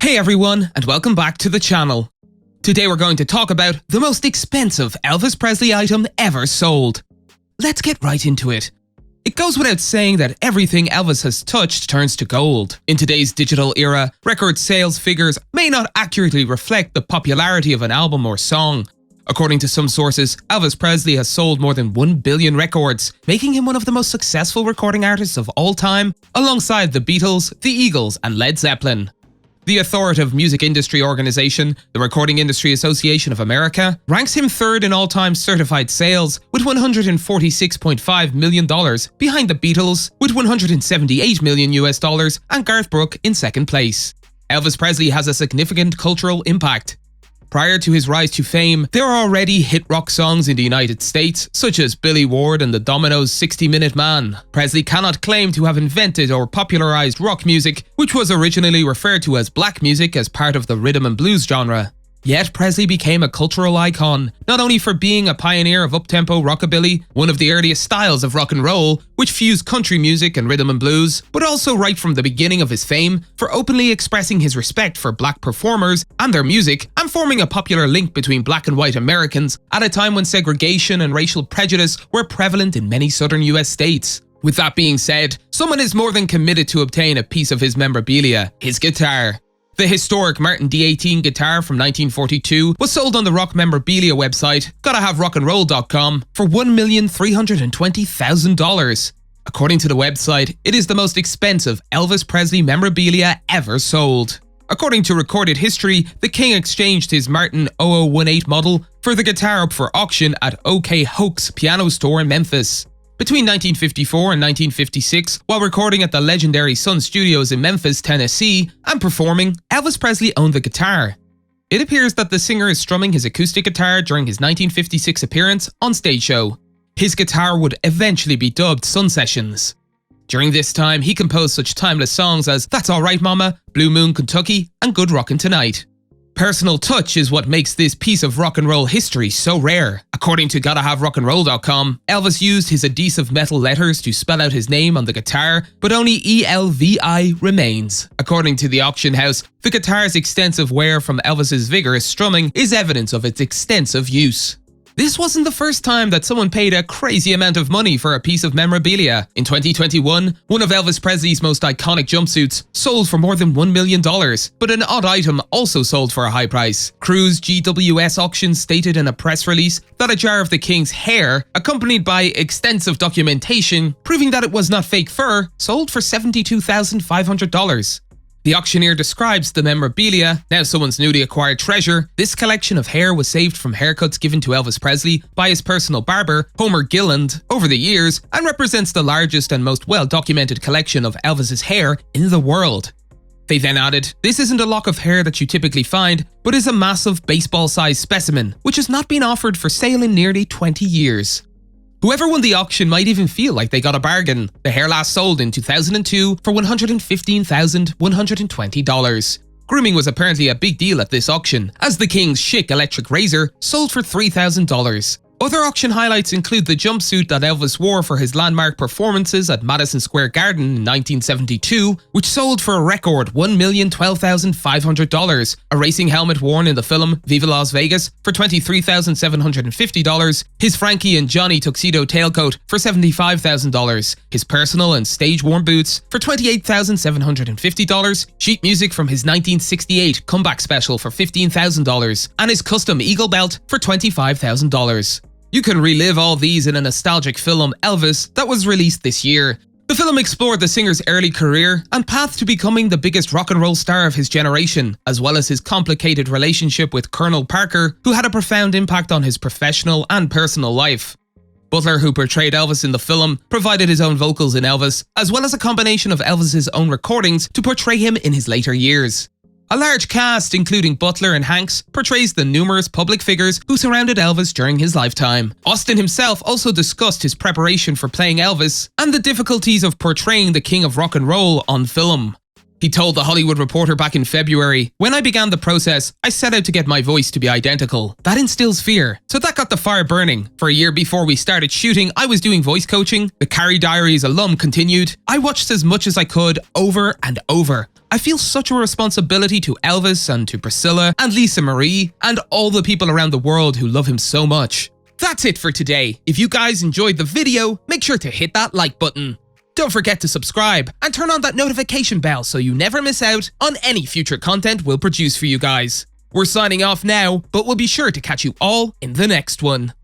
Hey everyone, and welcome back to the channel. Today we're going to talk about the most expensive Elvis Presley item ever sold. Let's get right into it. It goes without saying that everything Elvis has touched turns to gold. In today's digital era, record sales figures may not accurately reflect the popularity of an album or song. According to some sources, Elvis Presley has sold more than 1 billion records, making him one of the most successful recording artists of all time, alongside the Beatles, the Eagles, and Led Zeppelin. The authoritative music industry organization, the Recording Industry Association of America, ranks him third in all-time certified sales with $146.5 million, behind the Beatles with $178 million and Garth Brooks in second place. Elvis Presley has a significant cultural impact. Prior to his rise to fame, there are already hit rock songs in the United States, such as Billy Ward and the Dominoes' 60-Minute Man. Presley cannot claim to have invented or popularized rock music, which was originally referred to as black music as part of the rhythm and blues genre. Yet Presley became a cultural icon, not only for being a pioneer of up-tempo rockabilly, one of the earliest styles of rock and roll, which fused country music and rhythm and blues, but also right from the beginning of his fame, for openly expressing his respect for black performers and their music, and forming a popular link between black and white Americans at a time when segregation and racial prejudice were prevalent in many southern US states. With that being said, someone is more than committed to obtain a piece of his memorabilia, his guitar. The historic Martin D18 guitar from 1942 was sold on the rock memorabilia website, gottahaverockandroll.com, for $1,320,000. According to the website, it is the most expensive Elvis Presley memorabilia ever sold. According to recorded history, the king exchanged his Martin 0018 model for the guitar up for auction at OK Hoke's piano store in Memphis. Between 1954 and 1956, while recording at the legendary Sun Studios in Memphis, Tennessee, and performing, Elvis Presley owned the guitar. It appears that the singer is strumming his acoustic guitar during his 1956 appearance on Stage Show. His guitar would eventually be dubbed Sun Sessions. During this time, he composed such timeless songs as That's Alright Mama, Blue Moon Kentucky, and Good Rockin' Tonight. Personal touch is what makes this piece of rock and roll history so rare. According to gottahaverockandroll.com, Elvis used his adhesive metal letters to spell out his name on the guitar, but only ELVI remains. According to the auction house, the guitar's extensive wear from Elvis's vigorous strumming is evidence of its extensive use. This wasn't the first time that someone paid a crazy amount of money for a piece of memorabilia. In 2021, one of Elvis Presley's most iconic jumpsuits sold for more than $1 million, but an odd item also sold for a high price. Cruise GWS Auctions stated in a press release that a jar of the king's hair, accompanied by extensive documentation proving that it was not fake fur, sold for $72,500. The auctioneer describes the memorabilia, now someone's newly acquired treasure. This collection of hair was saved from haircuts given to Elvis Presley by his personal barber, Homer Gilland, over the years, and represents the largest and most well-documented collection of Elvis's hair in the world. They then added, this isn't a lock of hair that you typically find, but is a massive baseball-sized specimen, which has not been offered for sale in nearly 20 years. Whoever won the auction might even feel like they got a bargain. The hair last sold in 2002 for $115,120. Grooming was apparently a big deal at this auction, as the king's chic electric razor sold for $3,000. Other auction highlights include the jumpsuit that Elvis wore for his landmark performances at Madison Square Garden in 1972, which sold for a record $1,012,500, a racing helmet worn in the film Viva Las Vegas for $23,750, his Frankie and Johnny tuxedo tailcoat for $75,000, his personal and stage-worn boots for $28,750, sheet music from his 1968 comeback special for $15,000, and his custom eagle belt for $25,000. You can relive all these in a nostalgic film, Elvis, that was released this year. The film explored the singer's early career and path to becoming the biggest rock and roll star of his generation, as well as his complicated relationship with Colonel Parker, who had a profound impact on his professional and personal life. Butler, who portrayed Elvis in the film, provided his own vocals in Elvis, as well as a combination of Elvis's own recordings to portray him in his later years. A large cast, including Butler and Hanks, portrays the numerous public figures who surrounded Elvis during his lifetime. Austin himself also discussed his preparation for playing Elvis and the difficulties of portraying the king of rock and roll on film. He told The Hollywood Reporter back in February, "When I began the process, I set out to get my voice to be identical. That instills fear. So that got the fire burning. For a year before we started shooting, I was doing voice coaching." The Carrie Diaries alum continued, "I watched as much as I could over and over. I feel such a responsibility to Elvis and to Priscilla and Lisa Marie and all the people around the world who love him so much. That's it for today. If you guys enjoyed the video, make sure to hit that like button. Don't forget to subscribe and turn on that notification bell so you never miss out on any future content we'll produce for you guys. We're signing off now, but we'll be sure to catch you all in the next one.